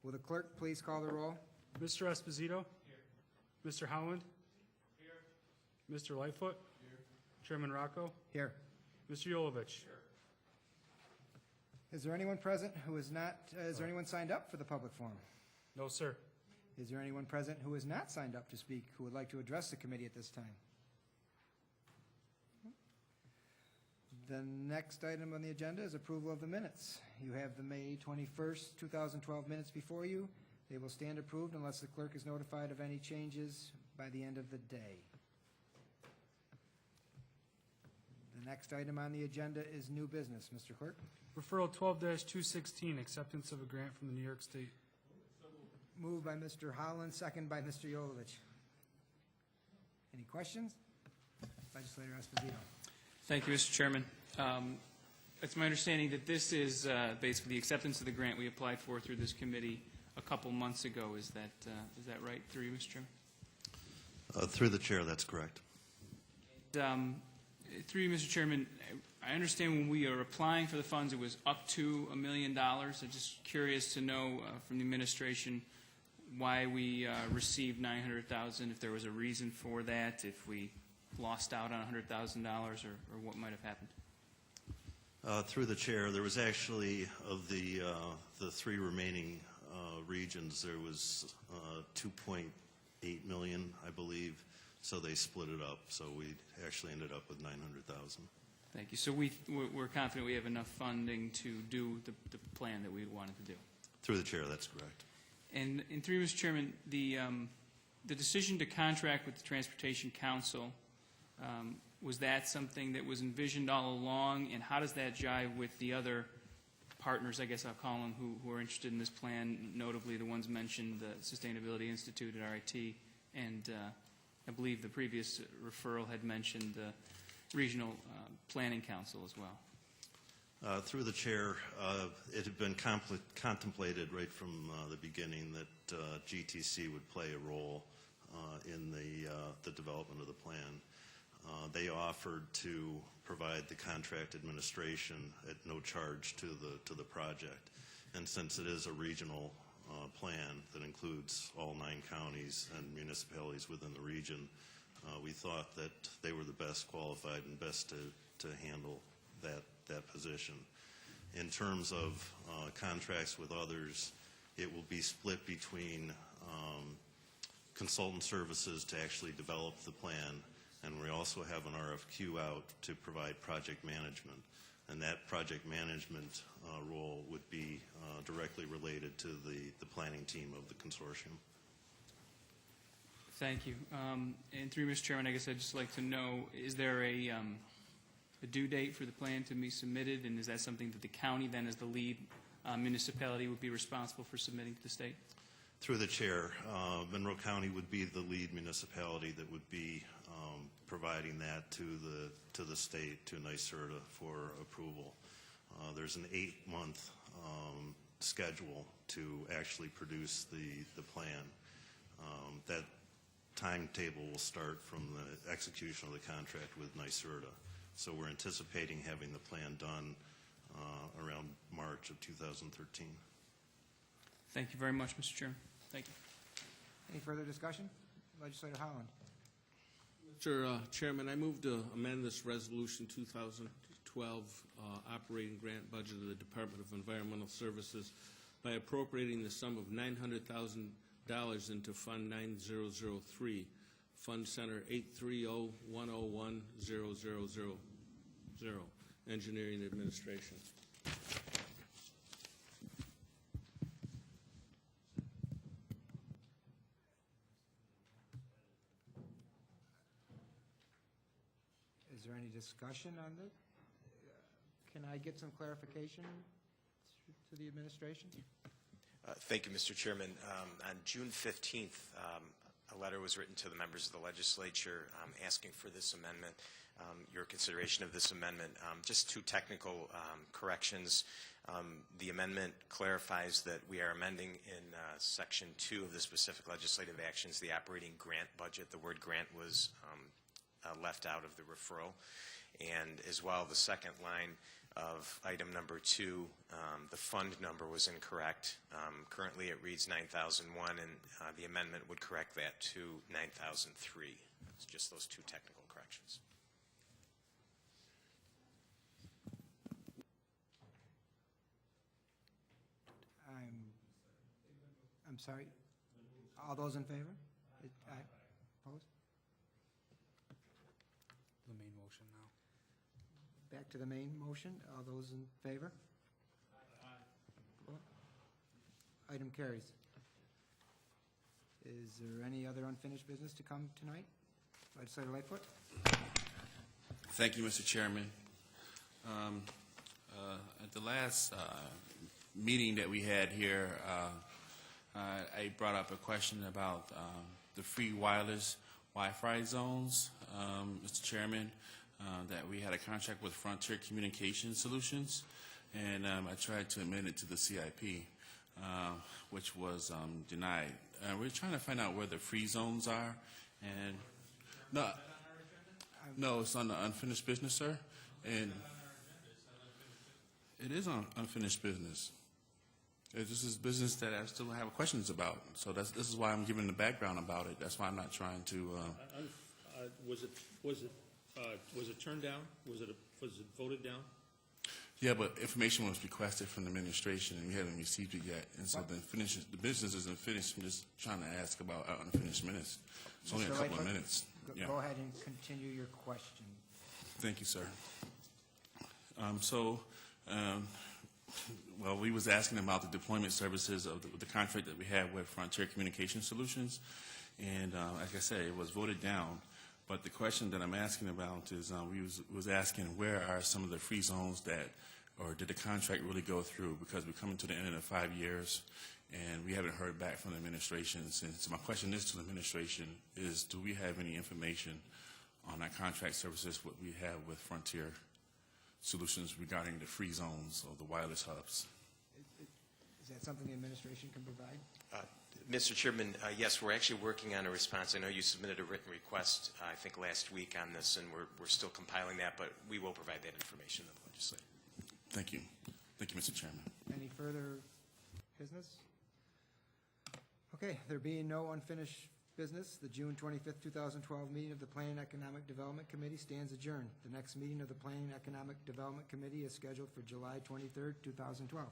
Will the clerk please call the roll? Mr. Esposito? Here. Mr. Howland? Here. Mr. Lightfoot? Here. Chairman Rocco? Here. Mr. Yolovich? Here. Is there anyone present who is not, is there anyone signed up for the public forum? No, sir. Is there anyone present who is not signed up to speak who would like to address the committee at this time? The next item on the agenda is approval of the minutes. You have the May 21st, 2012 minutes before you. They will stand approved unless the clerk is notified of any changes by the end of the day. The next item on the agenda is new business. Mr. Clerk. Referral 12-216, acceptance of a grant from the New York State. Moved by Mr. Holland, second by Mr. Yolovich. Any questions? Legislator Esposito. Thank you, Mr. Chairman. It's my understanding that this is basically the acceptance of the grant we applied for through this committee a couple months ago. Is that right through you, Mr. Chairman? Through the chair, that's correct. Through you, Mr. Chairman, I understand when we are applying for the funds, it was up to $1 million. I'm just curious to know from the administration why we received $900,000, if there was a reason for that, if we lost out on $100,000, or what might have happened. Through the chair, there was actually, of the three remaining regions, there was 2.8 million, I believe. So they split it up. So we actually ended up with 900,000. Thank you. So we're confident we have enough funding to do the plan that we wanted to do. Through the chair, that's correct. And through you, Mr. Chairman, the decision to contract with the Transportation Council, was that something that was envisioned all along, and how does that jive with the other partners, I guess I'll call them, who are interested in this plan, notably the ones mentioned, the Sustainability Institute at RIT, and I believe the previous referral had mentioned the Regional Planning Council as well. Through the chair, it had been contemplated right from the beginning that GTC would play a role in the development of the plan. They offered to provide the contract administration at no charge to the project, and since it is a regional plan that includes all 9 counties and municipalities within the region, we thought that they were the best qualified and best to handle that position. In terms of contracts with others, it will be split between consultant services to actually develop the plan, and we also have an RFQ out to provide project management. And that project management role would be directly related to the planning team of the consortium. Thank you. And through Mr. Chairman, I guess I'd just like to know, is there a due date for the plan to be submitted, and is that something that the county then as the lead municipality would be responsible for submitting to the state? Through the chair, Monroe County would be the lead municipality that would be providing that to the state, to NYSERDA for approval. There's an 8-month schedule to actually produce the plan. That timetable will start from the execution of the contract with NYSERDA. So we're anticipating having the plan done around March of 2013. Thank you very much, Mr. Chairman. Thank you. Any further discussion? Legislator Holland. Mr. Chairman, I move to amend this resolution 2012 operating grant budget of the Department of Environmental Services by appropriating the sum of $900,000 into Fund 9003, Fund Center 830101000, Engineering Administration. Is there any discussion on this? Can I get some clarification to the administration? Thank you, Mr. Chairman. On June 15th, a letter was written to the members of the legislature asking for this amendment, your consideration of this amendment. Just 2 technical corrections. The amendment clarifies that we are amending in Section 2 of the specific legislative actions the operating grant budget. The word grant was left out of the referral. And as well, the second line of item number 2, the fund number was incorrect. Currently, it reads 9,001, and the amendment would correct that to 9,003. It's just those 2 technical corrections. I'm sorry. All those in favor? Aye. Opposed? The main motion now. Back to the main motion. All those in favor? Item carries. Is there any other unfinished business to come tonight? Legislator Lightfoot? Thank you, Mr. Chairman. At the last meeting that we had here, I brought up a question about the free wireless Wi-Fi zones, Mr. Chairman, that we had a contract with Frontier Communication Solutions, and I tried to amend it to the CIP, which was denied. We're trying to find out where the free zones are, and no, it's on the unfinished business, sir, and it is on unfinished business. This is business that I still have questions about, so this is why I'm giving the background about it. That's why I'm not trying to. Was it turned down? Was it voted down? Yeah, but information was requested from the administration, and we haven't received it yet. And so the business isn't finished. I'm just trying to ask about our unfinished minutes. It's only a Mr. couple of Lightfoot, minutes. Go ahead and continue your question. Thank you, sir. Well, we was asking about the deployment services of the contract that we have with Frontier Communication Solutions, and like I said, it was voted down. But the question that I'm asking about is we was asking where are some of the free zones that, or did the contract really go through? Because we're coming to the end of the 5 years, and we haven't heard back from the administration since. So my question is to the administration is, do we have any information on our contract services, what we have with Frontier Solutions regarding the free zones or the wireless hubs? Is that something the administration can provide? Mr. Chairman, yes, we're actually working on a response. I know you submitted a written request, I think, last week on this, and we're still compiling that, but we will provide that information to the legislature. Thank you. Thank you, Mr. Chairman. Any further business? Okay, there being no unfinished business, the June 25th, 2012 meeting of the Planning and Economic Development Committee stands adjourned. The next meeting of the Planning and Economic Development Committee is scheduled for July 23rd, 2012.